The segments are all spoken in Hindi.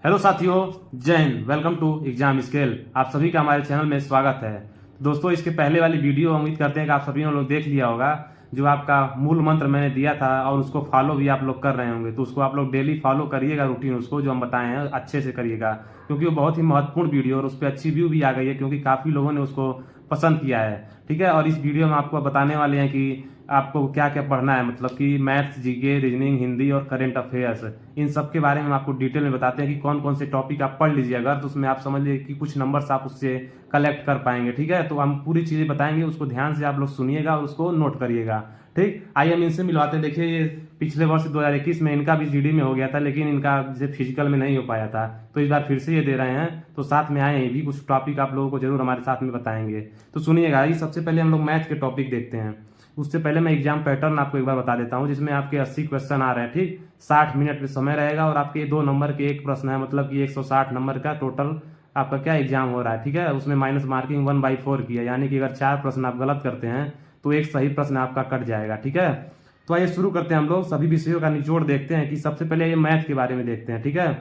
हेलो साथियों, जय हिंद। Welcome to exam scale. आप सभी का हमारे चैनल में स्वागत है। दोस्तों, इसके पहले वाली वीडियो उम्मीद करते हैं कि आप सभी लोग देख लिया होगा। जो आपका मूल मंत्र मैंने दिया था और उसको फॉलो भी आप लोग कर रहे होंगे, तो उसको आप लोग डेली फॉलो करिएगा। रूटीन उसको जो हम बताए हैं अच्छे से करिएगा, क्योंकि वो बहुत ही महत्वपूर्ण वीडियो और उस पर अच्छी व्यू भी आ गई है, क्योंकि काफ़ी लोगों ने उसको पसंद किया है। ठीक है, और इस वीडियो में आपको बताने वाले हैं कि आपको क्या क्या पढ़ना है, मतलब कि मैथ्स, जीके, रीजनिंग, हिंदी और करंट अफेयर्स, इन सब के बारे में हम आपको डिटेल में बताते हैं कि कौन कौन से टॉपिक आप पढ़ लीजिए अगर, तो उसमें आप समझ लीजिए कि कुछ नंबर्स आप उससे कलेक्ट कर पाएंगे। ठीक है, तो हम पूरी चीज़ें बताएंगे, उसको ध्यान से आप लोग सुनिएगा और उसको नोट करिएगा। ठीक, आइए हम इनसे मिलवाते हैं। देखिए, ये पिछले वर्ष 2021 में इनका भी जीडी में हो गया था, लेकिन इनका जैसे फिजिकल में नहीं हो पाया था, तो इस बार फिर से ये दे रहे हैं। तो साथ में आए, ये भी कुछ टॉपिक आप लोगों को जरूर हमारे साथ में बताएंगे। तो सुनिएगा, ये सबसे पहले हम लोग मैथ के टॉपिक देखते हैं। उससे पहले मैं एग्जाम पैटर्न आपको एक बार बता देता हूं, जिसमें आपके 80 क्वेश्चन आ रहे हैं। ठीक, 60 मिनट में समय रहेगा और आपके 2 नंबर के एक प्रश्न है, मतलब कि 160 नंबर का टोटल आपका क्या एग्जाम हो रहा है। ठीक है, उसमें माइनस मार्किंग 1/4 की है, यानी कि अगर 4 प्रश्न आप गलत करते हैं तो एक सही प्रश्न आपका कट जाएगा। ठीक है, तो आइए शुरू करते हैं। हम लोग सभी विषयों का निचोड़ देखते हैं कि सबसे पहले ये मैथ के बारे में देखते हैं। ठीक है,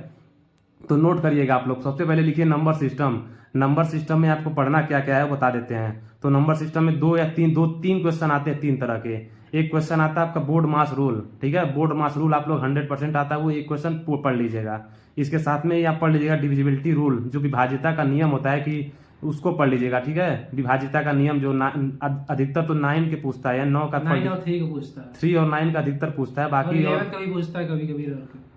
तो नोट करिएगा आप लोग। सबसे पहले लिखिए नंबर सिस्टम। नंबर सिस्टम में आपको पढ़ना क्या क्या है बता देते हैं। तो नंबर सिस्टम में दो तीन क्वेश्चन आते हैं, 3 तरह के। एक क्वेश्चन आता है आपका बोर्ड मास रूल। ठीक है, बोर्ड मास रूल आप लोग 100% आता है, वो एक क्वेश्चन पढ़ लीजिएगा। इसके साथ में ही आप पढ़ लीजिएगा डिविजिबिलिटी रूल, जो विभाज्यता का नियम होता है कि उसको पढ़ लीजिएगा। ठीक है, विभाज्यता का नियम जो अधिकतर तो 9 के पूछता है, 9 का 9 और 3 का पूछता है, 3 और 9 का अधिकतर पूछता है, बाकी और कभी पूछता है, कभी कभी।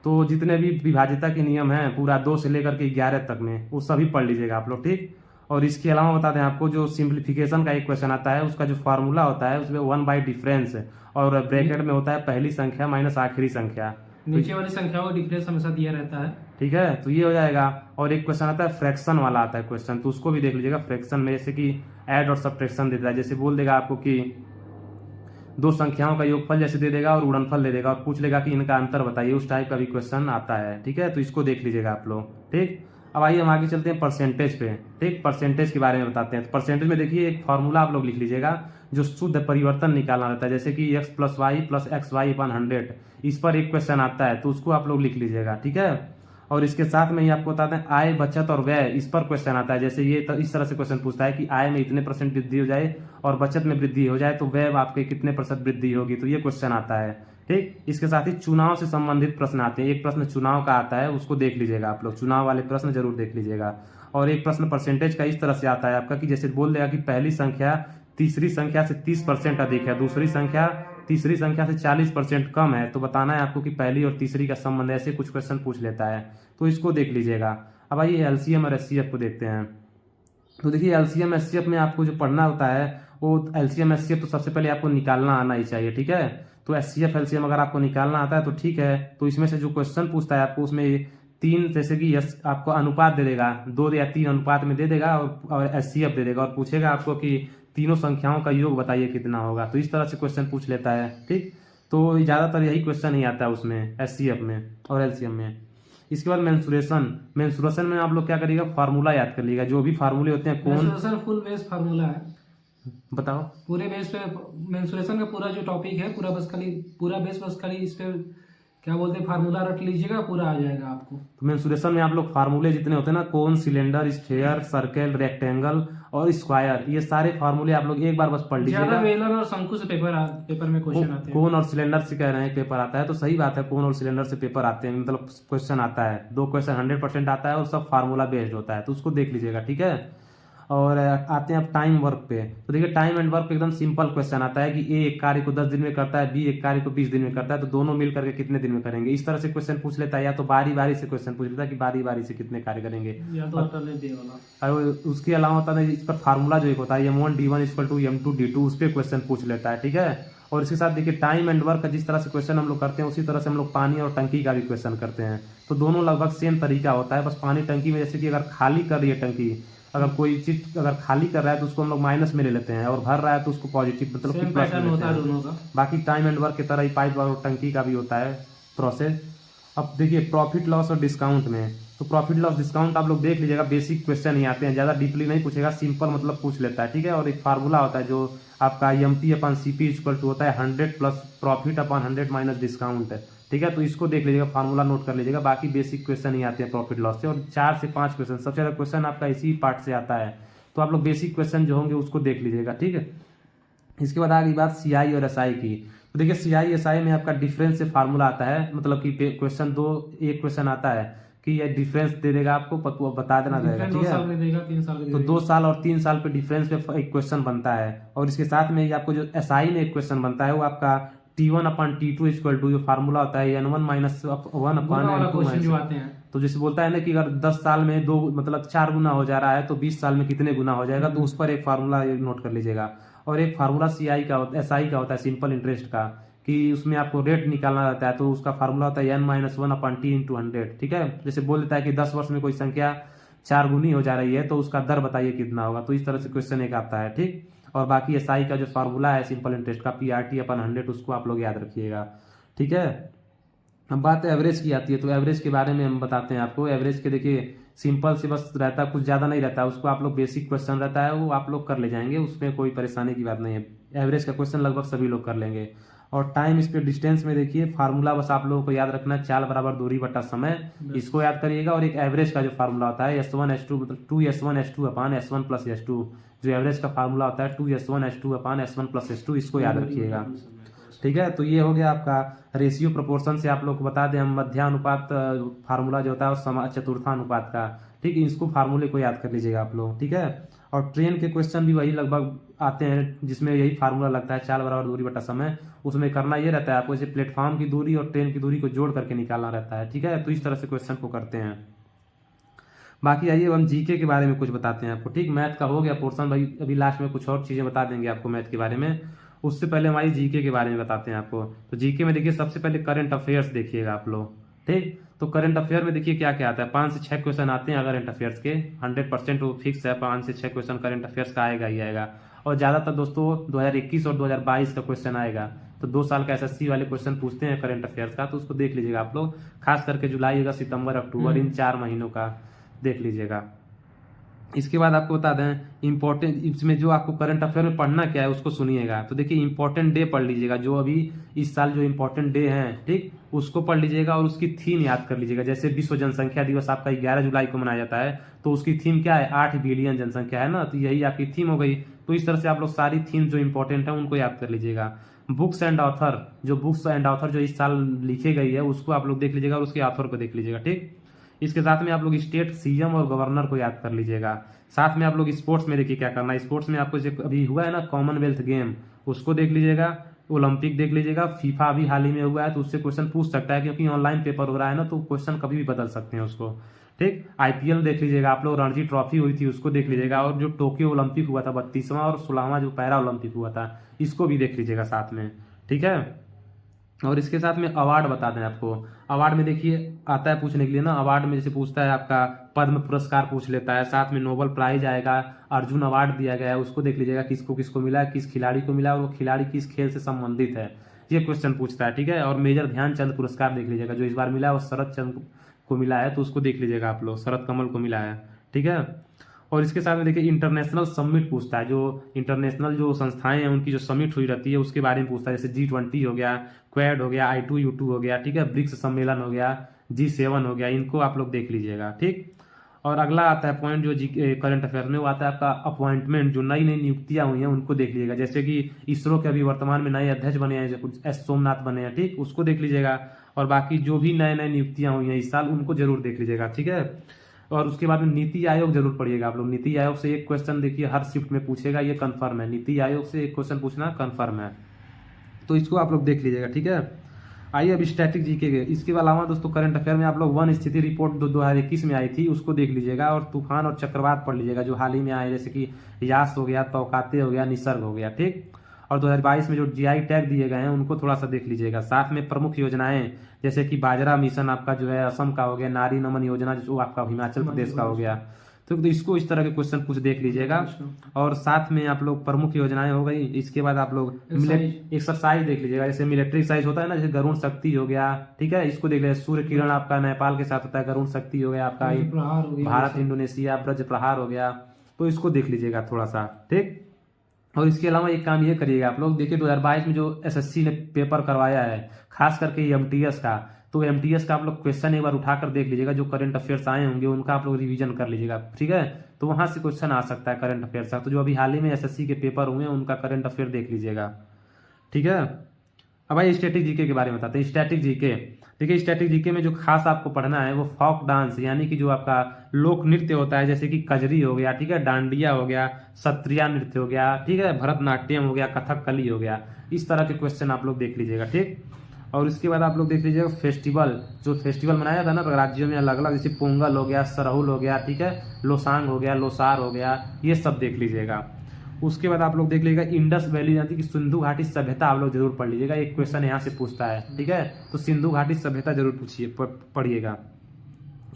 तो जितने भी विभाज्यता के नियम हैं पूरा 2 से लेकर के 11 तक में, वो सभी पढ़ लीजिएगा आप लोग। ठीक, और इसके अलावा बता दें आपको, जो सिंप्लीफिकेशन का एक क्वेश्चन आता है, उसका जो फार्मूला होता है उसमें 1 डिफरेंस और ब्रैकेट में होता है पहली संख्या माइनस आखिरी संख्या। नीचे वाली संख्याओं का डिफरेंस हमेशा दिया रहता है। ठीक है, तो ये हो जाएगा। और एक क्वेश्चन आता है फ्रैक्शन वाला आता है क्वेश्चन, तो उसको भी देख लीजिएगा। फ्रैक्शन में जैसे कि ऐड और सब्ट्रैक्शन देता है, जैसे बोल देगा आपको कि 2 संख्याओं का योगफल जैसे दे देगा और गुणनफल दे देगा और पूछ लेगा कि इनका अंतर बताइए, उस टाइप का भी क्वेश्चन आता है। ठीक है, तो इसको देख लीजिएगा आप लोग। ठीक, अब आइए हम आगे चलते हैं परसेंटेज पे। ठीक, परसेंटेज के बारे में बताते हैं। तो परसेंटेज में देखिए एक फॉर्मूला आप लोग लिख लीजिएगा, जो शुद्ध परिवर्तन निकालना रहता है, जैसे कि x + y + xy/100, इस पर एक क्वेश्चन आता है, तो उसको आप लोग लिख लीजिएगा। ठीक है, और इसके साथ में ही आपको बताते हैं आय, बचत और व्यय, इस पर क्वेश्चन आता है। जैसे ये तो इस तरह से क्वेश्चन पूछता है कि आय में इतने % वृद्धि हो जाए और बचत में वृद्धि हो जाए तो व्यय आपके कितने % वृद्धि होगी, तो ये क्वेश्चन आता है। ठीक, इसके साथ ही चुनाव से संबंधित प्रश्न आते हैं। एक प्रश्न चुनाव का आता है, उसको देख लीजिएगा आप लोग। चुनाव वाले प्रश्न जरूर देख लीजिएगा। और एक प्रश्न परसेंटेज का इस तरह से आता है आपका कि जैसे बोल देगा कि पहली संख्या तीसरी संख्या से 30% अधिक है, दूसरी संख्या तीसरी संख्या से 40% कम है, तो बताना है आपको कि पहली और तीसरी का संबंध। ऐसे कुछ क्वेश्चन पूछ लेता है, तो इसको देख लीजिएगा। अब आइए एलसीएम और एचसीएफ को देखते हैं। तो देखिए, एलसीएम एचसीएफ में आपको जो पढ़ना होता है, वो एलसीएम एचसीएफ तो सबसे पहले आपको निकालना आना ही चाहिए। ठीक है, तो एचसीएफ एलसीएम अगर आपको निकालना आता है तो ठीक है। तो इसमें से जो क्वेश्चन पूछता है आपको, उसमें 3 जैसे कि आपको अनुपात दे देगा, 2 या 3 अनुपात में दे देगा और एचसीएफ दे देगा और पूछेगा आपको कि तीनों संख्याओं का योग बताइए कितना होगा। तो इस तरह से क्वेश्चन पूछ लेता है। ठीक, तो ज्यादातर यही क्वेश्चन ही आता है उसमें, एचसीएफ में और एलसीएम में। इसके बाद मेंसुरेशन में आप लोग क्या करिएगा, फार्मूला याद कर लीजिएगा। जो भी फार्मूले होते हैं, कौन फुल बेस फार्मूला है, बताओ। पूरे बेस पे मेंसुरेशन का पूरा जो टॉपिक है, पूरा बेस बस खाली इस पे क्या बोलते हैं, फार्मूला रट लीजिएगा, पूरा आ जाएगा आपको। तो मेंसुरेशन में आप लोग फार्मूले जितने होते हैं ना, कोन, सिलेंडर, स्फेयर, सर्कल, रेक्टेंगल और स्क्वायर, ये सारे फार्मूले आप लोग एक बार बस पढ़ लीजिएगा। बेलन और शंकु से पेपर में क्वेश्चन आते हैं। कोन और सिलेंडर से कह रहे हैं पेपर आता है, तो सही बात है, कोन और सिलेंडर से पेपर आते हैं, मतलब क्वेश्चन आता है। 2 क्वेश्चन 100% आता है और सब फार्मूला बेस्ड होता है, तो उसको देख लीजिएगा। ठीक है, और आते हैं अब टाइम वर्क पे। तो देखिए, टाइम एंड वर्क पे एकदम सिंपल क्वेश्चन आता है कि ए एक कार्य को 10 दिन में करता है, बी एक कार्य को 20 दिन में करता है, तो दोनों मिल करके कितने दिन में करेंगे। इस तरह से क्वेश्चन पूछ लेता है, या तो बारी बारी से क्वेश्चन पूछ लेता है कि बारी बारी से कितने कार्य करेंगे, या तो अल्टरनेटिव वाला। और उसके अलावा होता है इस पर फार्मूला जो एक होता है m1 d1 = m2 d2, उस पर क्वेश्चन पूछ लेता है। ठीक है, और इसके साथ देखिए टाइम एंड वर्क का जिस तरह से क्वेश्चन हम लोग करते हैं, उसी तरह से हम लोग पानी और टंकी का भी क्वेश्चन करते हैं। तो दोनों लगभग सेम तरीका होता है, बस पानी टंकी में जैसे कि अगर खाली कर रही है टंकी, अगर कोई चीज अगर खाली कर रहा है तो उसको हम लोग माइनस में ले लेते हैं, और भर रहा है तो उसको पॉजिटिव मतलब कि प्लस में लेते हैं। बाकी टाइम एंड वर्क की तरह ही पाइप और टंकी का भी होता है प्रोसेस। अब देखिए प्रॉफिट लॉस और डिस्काउंट में, तो प्रॉफिट लॉस डिस्काउंट आप लोग देख लीजिएगा, बेसिक क्वेश्चन ही आते हैं, ज्यादा डीपली नहीं पूछेगा, सिंपल मतलब पूछ लेता है। ठीक है, और एक फार्मूला होता है जो आपका MT/CP = होता है 100 + प्रॉफिट / 100 - डिस्काउंट। ठीक है। तो इसको देख लीजिएगा, फार्मूला नोट कर लीजिएगा, बाकी बेसिक क्वेश्चन ही आते हैं प्रॉफिट लॉस से, और 4 से 5 क्वेश्चन सबसे ज़्यादा क्वेश्चन आपका इसी पार्ट से आता है। तो आप लोग बेसिक क्वेश्चन जो होंगे उसको देख लीजिएगा, ठीक है। इसके बाद आ गई बात सीआई और एसआई की। तो देखिए सीआई एसआई में आपका डिफरेंस से फार्मूला आता है, मतलब कि क्वेश्चन एक क्वेश्चन आता है कि ये डिफरेंस दे देगा आपको, बता देना रहेगा, ठीक है। 2 साल में देगा, 3 साल में तो 2 साल और 3 साल पे डिफरेंस पे एक क्वेश्चन बनता है, और इसके साथ में आपको जो एसआई में एक क्वेश्चन बनता है वो आपका T1/T2 इक्वल टू, जो फार्मूला होता है N1 - 1/N2 जो आते हैं। तो जैसे बोलता है ना कि अगर 10 साल में 2 मतलब 4 गुना हो जा रहा है तो 20 साल में कितने गुना हो जाएगा, तो उस पर एक फार्मूला नोट कर लीजिएगा। और एक फार्मूला सीआई का एसआई का होता है, सिंपल इंटरेस्ट का, कि उसमें आपको रेट निकालना रहता है, तो उसका फार्मूला होता है N-1/T × 100, ठीक है। जैसे बोल देता है कि 10 वर्ष में कोई संख्या 4 गुनी हो जा रही है तो उसका दर बताइए कितना होगा, तो इस तरह से क्वेश्चन एक आता है, ठीक। और बाकी एसआई का जो फार्मूला है सिंपल इंटरेस्ट का PRT/100, उसको आप लोग याद रखिएगा, ठीक है। अब बात एवरेज की आती है, तो एवरेज के बारे में हम बताते हैं आपको। एवरेज के देखिए सिंपल से बस रहता है, कुछ ज़्यादा नहीं रहता है, उसको आप लोग बेसिक क्वेश्चन रहता है वो आप लोग कर ले जाएंगे, उसमें कोई परेशानी की बात नहीं है। एवरेज का क्वेश्चन लगभग सभी लोग कर लेंगे। और टाइम स्पीड डिस्टेंस में देखिए फार्मूला बस आप लोगों को याद रखना है, चाल बराबर दूरी बटा समय, इसको याद करिएगा। और एक एवरेज का जो फार्मूला होता है S1/S2 मतलब 2S1/S2/S1 + S2, जो एवरेज का फार्मूला होता है 2S1/S2/S1 + S2, इसको याद रखिएगा, ठीक है। तो ये हो गया आपका रेशियो प्रोपोर्शन से आप लोग को बता दें हम, मध्यानुपात फार्मूला जो होता है और चतुर्थानुपात का, ठीक है। इसको फार्मूले को याद कर लीजिएगा आप लोग, ठीक है। और ट्रेन के क्वेश्चन भी वही लगभग आते हैं जिसमें यही फार्मूला लगता है, चाल बराबर दूरी बटा समय। उसमें करना ये रहता है आपको, जैसे प्लेटफॉर्म की दूरी और ट्रेन की दूरी को जोड़ करके निकालना रहता है, ठीक है। तो इस तरह से क्वेश्चन को करते हैं। बाकी आइए हम जीके के बारे में कुछ बताते हैं आपको, ठीक। मैथ का हो गया पोर्सन भाई, अभी लास्ट में कुछ और चीज़ें बता देंगे आपको मैथ के बारे में। उससे पहले हमारी जीके के बारे में बताते हैं आपको। तो जीके में देखिए सबसे पहले करंट अफेयर्स देखिएगा आप लोग, ठीक। तो करंट अफेयर में देखिए क्या क्या आता है, 5 से 6 क्वेश्चन आते हैं करंट अफेयर्स के, 100% वो फिक्स है, 5 से 6 क्वेश्चन करंट अफेयर्स का आएगा ही आएगा। और ज़्यादातर दोस्तों 2021 और 2022 का क्वेश्चन आएगा, तो 2 साल का SSC वाले क्वेश्चन पूछते हैं करंट अफेयर्स का, तो उसको देख लीजिएगा आप लोग, खास करके जुलाई, अगस्त, सितंबर, अक्टूबर, इन 4 महीनों का देख लीजिएगा। इसके बाद आपको बता दें इंपॉर्टेंट, इसमें जो आपको करंट अफेयर में पढ़ना क्या है उसको सुनिएगा। तो देखिए इंपॉर्टेंट डे पढ़ लीजिएगा, जो अभी इस साल जो इंपॉर्टेंट डे हैं, ठीक, उसको पढ़ लीजिएगा और उसकी थीम याद कर लीजिएगा। जैसे विश्व जनसंख्या दिवस आपका 11 जुलाई को मनाया जाता है, तो उसकी थीम क्या है, 8 बिलियन जनसंख्या है ना, तो यही आपकी थीम हो गई। तो इस तरह से आप लोग सारी थीम जो इंपॉर्टेंट है उनको याद कर लीजिएगा। बुक्स एंड ऑथर जो इस साल लिखी गई है उसको आप लोग देख लीजिएगा और उसके ऑथर को देख लीजिएगा, ठीक। इसके साथ में आप लोग स्टेट सीएम और गवर्नर को याद कर लीजिएगा। साथ में आप लोग स्पोर्ट्स में देखिए क्या करना है, स्पोर्ट्स में आपको जो अभी हुआ है ना कॉमनवेल्थ गेम, उसको देख लीजिएगा, ओलंपिक देख लीजिएगा, फीफा अभी हाल ही में हुआ है तो उससे क्वेश्चन पूछ सकता है, क्योंकि ऑनलाइन पेपर हो रहा है ना, तो क्वेश्चन कभी भी बदल सकते हैं उसको, ठीक। आईपीएल देख लीजिएगा आप लोग, रणजी ट्रॉफी हुई थी उसको देख लीजिएगा, और जो टोक्यो ओलंपिक हुआ था 32वां और 16वां जो पैरा ओलंपिक हुआ था, इसको भी देख लीजिएगा साथ में, ठीक है। और इसके साथ में अवार्ड बता दें आपको। अवार्ड में देखिए आता है पूछने के लिए ना, अवार्ड में जैसे पूछता है आपका पद्म पुरस्कार पूछ लेता है, साथ में नोबेल प्राइज आएगा, अर्जुन अवार्ड दिया गया है, उसको देख लीजिएगा किसको किसको मिला है, किस खिलाड़ी को मिला है और वो खिलाड़ी किस खेल से संबंधित है, ये क्वेश्चन पूछता है, ठीक है। और मेजर ध्यानचंद पुरस्कार देख लीजिएगा, जो इस बार मिला है वो शरद चंद्र को मिला है, तो उसको देख लीजिएगा आप लोग, शरद कमल को मिला है, ठीक है। और इसके साथ में देखिए इंटरनेशनल समिट पूछता है, जो इंटरनेशनल जो संस्थाएं हैं उनकी जो समिट हुई रहती है उसके बारे में पूछता है, जैसे G20 हो गया, क्वेड हो गया, I2U2 हो गया, ठीक है, ब्रिक्स सम्मेलन हो गया, G7 हो गया, इनको आप लोग देख लीजिएगा, ठीक। और अगला आता है पॉइंट जो करंट अफेयर में, वो आता है आपका अपॉइंटमेंट, जो नई नई नियुक्तियां हुई हैं उनको देख लीजिएगा। जैसे कि इसरो के अभी वर्तमान में नए अध्यक्ष बने हैं, कुछ S सोमनाथ बने हैं, ठीक, उसको देख लीजिएगा। और बाकी जो भी नए नए नियुक्तियां हुई हैं इस साल उनको जरूर देख लीजिएगा, ठीक है। और उसके बाद में नीति आयोग जरूर पढ़िएगा आप लोग। नीति आयोग से एक क्वेश्चन देखिए हर शिफ्ट में पूछेगा, ये कंफर्म है, नीति आयोग से एक क्वेश्चन पूछना कंफर्म है, तो इसको आप लोग देख लीजिएगा, ठीक है। आइए अब स्टैटिक जीके के। इसके अलावा दोस्तों करंट अफेयर में आप लोग वन स्थिति रिपोर्ट 2021 में आई थी उसको देख लीजिएगा, और तूफान और चक्रवात पढ़ लीजिएगा जो हाल ही में आए, जैसे कि यास हो गया, तौकाते हो गया, निसर्ग हो गया, ठीक। और 2022 में जो जीआई टैग दिए गए हैं उनको थोड़ा सा देख लीजिएगा। साथ में प्रमुख योजनाएं जैसे कि बाजरा मिशन आपका जो है असम का हो गया, नारी नमन योजना जो आपका हिमाचल प्रदेश का हो गया, तो इसको इस तरह के क्वेश्चन कुछ देख लीजिएगा। और साथ में आप लोग प्रमुख योजनाएं हो गई, इसके बाद आप लोग एक्सरसाइज देख लीजिएगा, जैसे मिलिट्री एक्सरसाइज होता है ना, जैसे गरुण शक्ति हो गया, ठीक है, इसको देख लीजिए। सूर्य किरण आपका नेपाल के साथ होता है, गरुण शक्ति हो गया आपका, भारत इंडोनेशिया ब्रज प्रहार हो गया, तो इसको देख लीजिएगा थोड़ा सा, ठीक। और इसके अलावा एक काम ये करिएगा आप लोग, देखिए 2022 में जो एसएससी ने पेपर करवाया है खास करके एमटीएस का, तो एमटीएस का आप लोग क्वेश्चन एक बार उठाकर देख लीजिएगा, जो करंट अफेयर्स आए होंगे उनका आप लोग रिवीजन कर लीजिएगा, ठीक है। तो वहां से क्वेश्चन आ सकता है करंट अफेयर्स का। तो जो अभी हाल ही में एसएससी के पेपर हुए हैं उनका करंट अफेयर देख लीजिएगा, ठीक है। अब भाई स्टैटिक जीके के बारे में बताते हैं। स्टैटिक जीके, देखिए स्टैटिक जीके में जो खास आपको पढ़ना है वो फोक डांस, यानी कि जो आपका लोक नृत्य होता है, जैसे कि कजरी हो गया, ठीक है, डांडिया हो गया, सत्रिया नृत्य हो गया, ठीक है, भरतनाट्यम हो गया, कथकली हो गया, इस तरह के क्वेश्चन आप लोग देख लीजिएगा, ठीक। और इसके बाद आप लोग देख लीजिएगा फेस्टिवल, जो फेस्टिवल मनाया था ना राज्यों में अलग अलग, जैसे पोंगल हो गया, सरहुल हो गया, ठीक है, लोसांग हो गया, लोसार हो गया, ये सब देख लीजिएगा। उसके बाद आप लोग देख लीजिएगा इंडस वैली, यानी कि सिंधु घाटी सभ्यता आप लोग जरूर पढ़ लीजिएगा, एक क्वेश्चन यहाँ से पूछता है, ठीक है। तो सिंधु घाटी सभ्यता जरूर पूछिए, पढ़िएगा।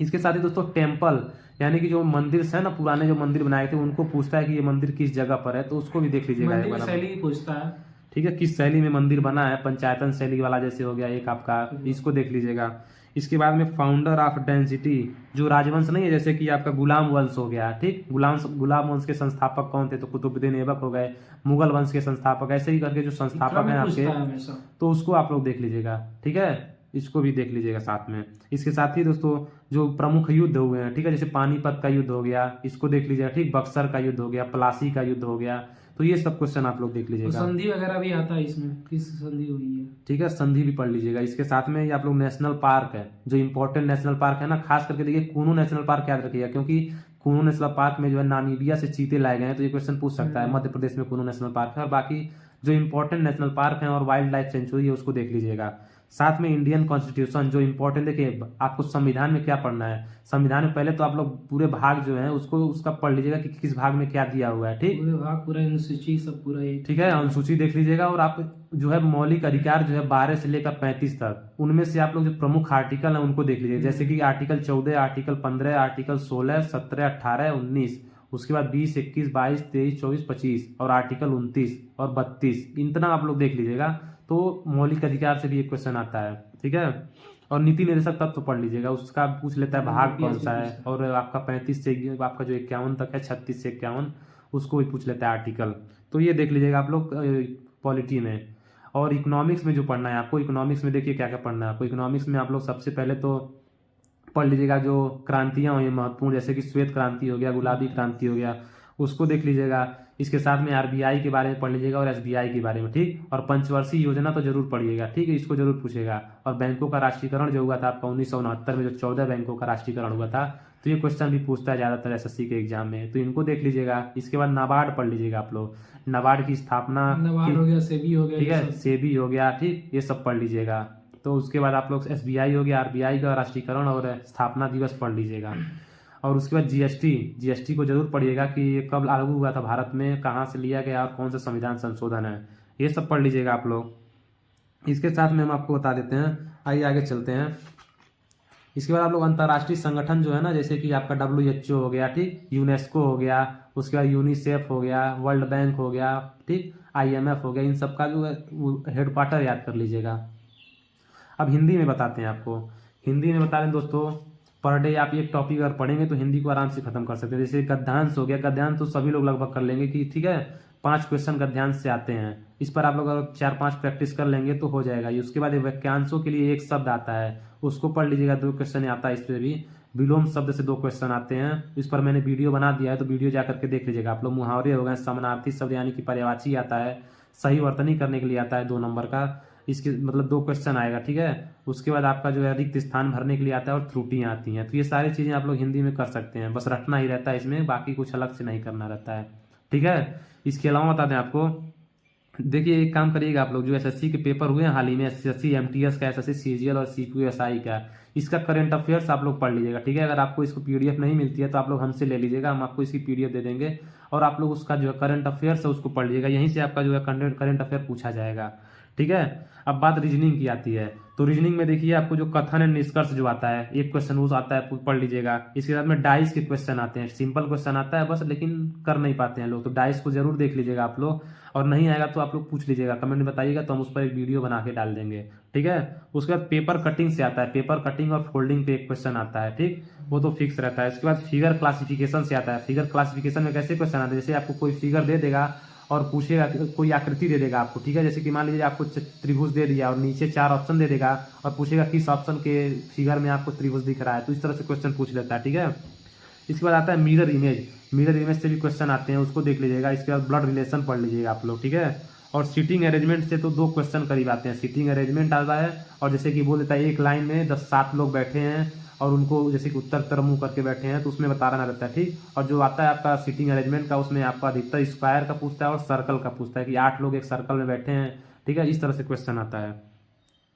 इसके साथ ही दोस्तों टेम्पल, यानी कि जो मंदिर है ना, पुराने जो मंदिर बनाए थे उनको पूछता है कि ये मंदिर किस जगह पर है, तो उसको भी देख लीजिएगा एक बार, शैली पूछता है, ठीक है, किस शैली में मंदिर बना है, पंचायतन शैली वाला जैसे हो गया एक आपका, इसको देख लीजिएगा। इसके बाद में फाउंडर ऑफ डेंसिटी, जो राजवंश नहीं है, जैसे कि आपका गुलाम वंश हो गया, ठीक, गुलाम वंश के संस्थापक कौन थे, तो कुतुबुद्दीन ऐबक हो गए, मुगल वंश के संस्थापक, ऐसे ही करके जो संस्थापक हैं आपके, तो उसको आप लोग देख लीजिएगा, ठीक है, इसको भी देख लीजिएगा साथ में। इसके साथ ही दोस्तों जो प्रमुख युद्ध हुए हैं, ठीक है, जैसे पानीपत का युद्ध हो गया, इसको देख लीजिएगा, ठीक, बक्सर का युद्ध हो गया, प्लासी का युद्ध हो गया, तो ये सब क्वेश्चन आप लोग देख लीजिएगा। संधि वगैरह भी आता है इसमें, किस संधि हुई है, ठीक है, संधि भी पढ़ लीजिएगा। इसके साथ में ये आप लोग नेशनल पार्क है, जो इंपॉर्टेंट नेशनल पार्क है ना, खास करके देखिए कूनू नेशनल पार्क याद रखिएगा, क्योंकि कूनू नेशनल पार्क में जो है नामीबिया से चीते लाए गए हैं, तो ये क्वेश्चन पूछ सकता है। मध्य प्रदेश में कूनू नेशनल पार्क है, और बाकी जो इंपॉर्टेंट नेशनल पार्क है और वाइल्ड लाइफ सेंचुरी है उसको देख लीजिएगा। साथ में इंडियन कॉन्स्टिट्यूशन, जो इंपॉर्टेंट, देखिए आपको संविधान में क्या पढ़ना है, संविधान में पहले तो आप लोग पूरे भाग जो है उसको उसका पढ़ लीजिएगा कि किस भाग में क्या दिया हुआ है, ठीक, पूरे भाग, पूरा अनुसूची सब पूरा, ठीक है, अनुसूची देख लीजिएगा। और आप जो है मौलिक अधिकार जो है 12 से लेकर 35 तक, उनमें से आप लोग जो प्रमुख आर्टिकल है उनको देख लीजिए, जैसे कि आर्टिकल 14, आर्टिकल 15, आर्टिकल 16, 17, 18, 19, उसके बाद 20, 21, 22, 23, 24, 25 और आर्टिकल 29 और 32, इतना आप लोग देख लीजिएगा। तो मौलिक अधिकार से भी एक क्वेश्चन आता है, ठीक है। और नीति निर्देशक तत्व तो पढ़ लीजिएगा, उसका पूछ लेता है भाग कौन सा है, और आपका 35 से आपका जो 51 तक है, 36 से 51, उसको भी पूछ लेता है आर्टिकल। तो ये देख लीजिएगा आप लोग पॉलिटी में। और इकोनॉमिक्स में जो पढ़ना है आपको, इकोनॉमिक्स में देखिए क्या क्या पढ़ना है आपको। इकोनॉमिक्स में आप लोग सबसे पहले तो पढ़ लीजिएगा जो क्रांतियां हुई महत्वपूर्ण, जैसे कि श्वेत क्रांति हो गया, गुलाबी क्रांति हो गया, उसको देख लीजिएगा। इसके साथ में आरबीआई के बारे में पढ़ लीजिएगा और एसबीआई के बारे में, ठीक। और पंचवर्षीय योजना तो जरूर पढ़िएगा, ठीक है, इसको जरूर पूछेगा। और बैंकों का राष्ट्रीयकरण जो हुआ था आपका 1969 में, जो 14 बैंकों का राष्ट्रीयकरण हुआ था, तो ये क्वेश्चन भी पूछता है ज्यादातर एसएससी के एग्जाम में, तो इनको देख लीजिएगा। इसके बाद नाबार्ड पढ़ लीजिएगा आप लोग, नाबार्ड की स्थापना, नाबार्ड हो गया, सेबी हो गया, ठीक है, सेबी हो गया, ठीक, ये सब पढ़ लीजिएगा। तो उसके बाद आप लोग एसबीआई हो गया, आरबीआई का राष्ट्रीयकरण और स्थापना दिवस पढ़ लीजिएगा। और उसके बाद जीएसटी को जरूर पढ़िएगा कि ये कब लागू हुआ था भारत में, कहाँ से लिया गया और कौन सा संविधान संशोधन है, ये सब पढ़ लीजिएगा आप लोग। इसके साथ में हम आपको बता देते हैं, आइए आगे चलते हैं। इसके बाद आप लोग अंतर्राष्ट्रीय संगठन जो है ना, जैसे कि आपका WHO हो गया, ठीक, यूनेस्को हो गया, उसके बाद यूनिसेफ हो गया, वर्ल्ड बैंक हो गया, ठीक, IMF हो गया, इन सब का जो है हेडक्वार्टर याद कर लीजिएगा। अब हिंदी में बताते हैं आपको। हिंदी में बता दें दोस्तों, पर डे आप एक टॉपिक अगर पढ़ेंगे तो हिंदी को आराम से खत्म कर सकते हैं। जैसे गद्यांश हो गया, गद्यांश तो सभी लोग लगभग कर लेंगे कि ठीक है, 5 क्वेश्चन गद्यांश से आते हैं, इस पर आप लोग अगर 4-5 प्रैक्टिस कर लेंगे तो हो जाएगा। उसके बाद वाक्यांशों के लिए एक शब्द आता है, उसको पढ़ लीजिएगा, 2 क्वेश्चन आता है इस पर भी। विलोम शब्द से 2 क्वेश्चन आते हैं, इस पर मैंने वीडियो बना दिया है, तो वीडियो जा करके देख लीजिएगा आप लोग। मुहावरे हो गए, समानार्थी शब्द यानी कि पर्यायवाची आता है, सही वर्तनी करने के लिए आता है 2 नंबर का, इसके मतलब 2 क्वेश्चन आएगा, ठीक है। उसके बाद आपका जो है रिक्त स्थान भरने के लिए आता है और त्रुटियां आती हैं। तो ये सारी चीजें आप लोग हिंदी में कर सकते हैं, बस रटना ही रहता है इसमें, बाकी कुछ अलग से नहीं करना रहता है, ठीक है। इसके अलावा बता दें आपको, देखिए एक काम करिएगा आप लोग, जो एसएससी के पेपर हुए हैं हाल ही में, एसएससी एमटीएस का, एसएससी सीजीएल और सीपीयूएसआई का, इसका करंट अफेयर्स आप लोग पढ़ लीजिएगा, ठीक है। अगर आपको इसको पीडीएफ नहीं मिलती है तो आप लोग हमसे ले लीजिएगा, हम आपको इसकी पीडीएफ दे देंगे, और आप लोग उसका जो है करंट अफेयर्स है उसको पढ़ लीजिएगा, यहीं से आपका जो है करंट अफेयर पूछा जाएगा, ठीक है। अब बात रीजनिंग की आती है, तो रीजनिंग में देखिए आपको जो कथन एंड निष्कर्ष जो आता है, एक क्वेश्चन वो आता है, पढ़ लीजिएगा। इसके साथ में डाइस के क्वेश्चन आते हैं, सिंपल क्वेश्चन आता है बस, लेकिन कर नहीं पाते हैं लोग, तो डाइस को जरूर देख लीजिएगा आप लोग, और नहीं आएगा तो आप लोग पूछ लीजिएगा, कमेंट में बताइएगा, तो हम उस पर एक वीडियो बना के डाल देंगे, ठीक है। उसके बाद पेपर कटिंग से आता है, पेपर कटिंग और फोल्डिंग पे एक क्वेश्चन आता है, ठीक, वो तो फिक्स रहता है। उसके बाद फिगर क्लासिफिकेशन से आता है, फिगर क्लासिफिकेशन में कैसे क्वेश्चन आते हैं, जैसे आपको कोई फिगर दे देगा और पूछेगा कि कोई आकृति दे देगा आपको, ठीक है। जैसे कि मान लीजिए आपको त्रिभुज दे दिया और नीचे 4 ऑप्शन दे देगा और पूछेगा किस ऑप्शन के फिगर में आपको त्रिभुज दिख रहा है, तो इस तरह से क्वेश्चन पूछ लेता है, ठीक है। इसके बाद आता है मिरर इमेज। मिरर इमेज से भी क्वेश्चन आते हैं, उसको देख लीजिएगा। इसके बाद ब्लड रिलेशन पढ़ लीजिएगा आप लोग, ठीक है। और सीटिंग अरेंजमेंट से तो 2 क्वेश्चन करीब आते हैं। सीटिंग अरेंजमेंट आता है और जैसे कि बोल देता है एक लाइन में 7 लोग बैठे हैं और उनको जैसे कि उत्तर तरफ मुंह करके बैठे हैं, तो उसमें बताना रहता है, ठीक। और जो आता है आपका सीटिंग अरेंजमेंट का, उसमें आपका अधिकतर स्क्वायर का पूछता है और सर्कल का पूछता है कि 8 लोग एक सर्कल में बैठे हैं, ठीक है। इस तरह से क्वेश्चन आता है।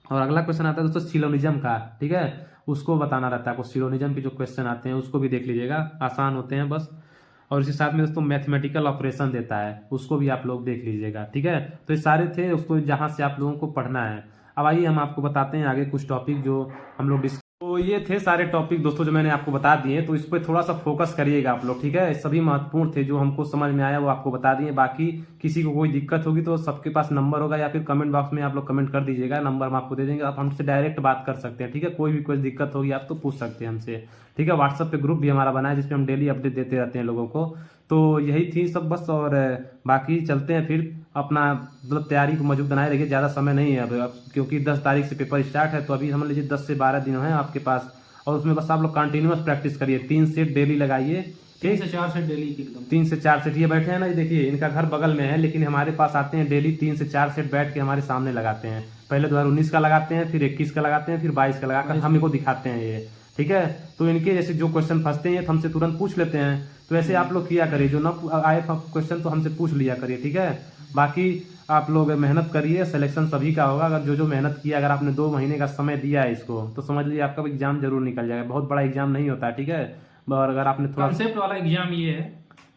और अगला क्वेश्चन आता है दोस्तों सिलोनिज्म का, ठीक है। उसको बताना रहता है आपको। सिलोनिज्म के जो क्वेश्चन आते हैं उसको भी देख लीजिएगा, आसान होते हैं बस। और इसी साथ में दोस्तों मैथमेटिकल ऑपरेशन देता है, उसको भी आप लोग देख लीजिएगा, ठीक है। तो ये सारे थे दोस्तों जहां से आप लोगों को पढ़ना है। अब आइए हम आपको बताते हैं आगे कुछ टॉपिक जो हम लोग तो ये थे सारे टॉपिक दोस्तों जो मैंने आपको बता दिए, तो इस पर थोड़ा सा फोकस करिएगा आप लोग, ठीक है। सभी महत्वपूर्ण थे, जो हमको समझ में आया वो आपको बता दिए। बाकी किसी को कोई दिक्कत होगी तो सबके पास नंबर होगा, या फिर कमेंट बॉक्स में आप लोग कमेंट कर दीजिएगा, नंबर हम आपको दे देंगे, आप हमसे डायरेक्ट बात कर सकते हैं, ठीक है। कोई भी कोई दिक्कत होगी आप तो पूछ सकते हैं हमसे, ठीक है। व्हाट्सएप पे ग्रुप भी हमारा बना है जिसमें हम डेली अपडेट देते रहते हैं लोगों को। तो यही थी सब बस, और बाकी चलते हैं फिर अपना मतलब तैयारी को मजबूत बनाए रखिए। ज़्यादा समय नहीं है अब क्योंकि 10 तारीख से पेपर स्टार्ट है, तो अभी समझ लीजिए 10 से 12 दिन हैं आपके पास। और उसमें बस आप लोग कंटिन्यूअस प्रैक्टिस करिए, 3 सेट डेली लगाइए, 3 से 4 सेट डेली एकदम। 3 से 4 सेट। ये बैठे हैं ना, ये देखिए इनका घर बगल में है, लेकिन हमारे पास आते हैं डेली 3 से 4 सेट बैठ के हमारे सामने लगाते हैं। पहले 2019 का लगाते हैं, फिर 21 का लगाते हैं, फिर 22 का लगाकर हम को दिखाते हैं ये, ठीक है। तो इनके जैसे जो क्वेश्चन फंसते हैं तो हमसे तुरंत पूछ लेते हैं, तो ऐसे आप लोग किया करिए। जो ना आए क्वेश्चन तो हमसे पूछ लिया करिए, ठीक है। बाकी आप लोग मेहनत करिए, सिलेक्शन सभी का होगा। अगर जो मेहनत किया, अगर आपने 2 महीने का समय दिया है इसको, तो समझ लीजिए आपका एग्जाम जरूर निकल जाएगा। बहुत बड़ा एग्जाम नहीं होता है, ठीक है। और अगर आपने थोड़ा कॉन्सेप्ट वाला एग्जाम ये है,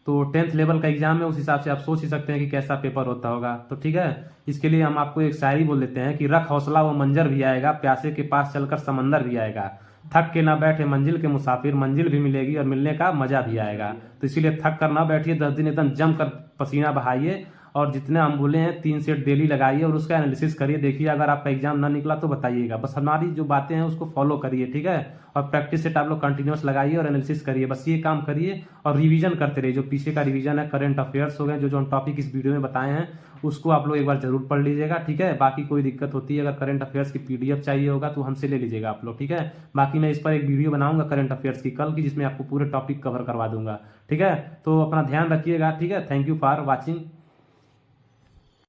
तो 10th लेवल का एग्जाम है, उस हिसाब से आप सोच ही सकते हैं कि कैसा पेपर होता होगा, तो ठीक है। इसके लिए हम आपको एक शायरी बोल देते हैं कि रख हौसला वो मंजर भी आएगा, प्यासे के पास चलकर समंदर भी आएगा, थक के ना बैठे मंजिल के मुसाफिर, मंजिल भी मिलेगी और मिलने का मजा भी आएगा। तो इसीलिए थक कर ना बैठिए, 10 दिन एकदम जम कर पसीना बहाइए, और जितने हम बोले हैं 3 सेट डेली लगाइए और उसका एनालिसिस करिए। देखिए अगर आपका एग्जाम ना निकला तो बताइएगा, बस हमारी जो बातें हैं उसको फॉलो करिए, ठीक है। और प्रैक्टिस सेट आप लोग कंटिन्यूस लगाइए और एनालिसिस करिए, बस ये काम करिए। और रिवीजन करते रहिए, जो पीछे का रिवीजन है, करंट अफेयर्स हो गए, जो हम टॉपिक इस वीडियो में बताए हैं उसको आप लोग एक बार जरूर पढ़ लीजिएगा, ठीक है। बाकी कोई दिक्कत होती है, अगर करंट अफेयर्स की PDF चाहिए होगा तो हमसे ले लीजिएगा आप लोग, ठीक है। बाकी मैं इस पर एक वीडियो बनाऊंगा करंट अफेयर्स की कल की, जिसमें आपको पूरे टॉपिक कवर करवा दूंगा, ठीक है। तो अपना ध्यान रखिएगा, ठीक है। Thank you for watching.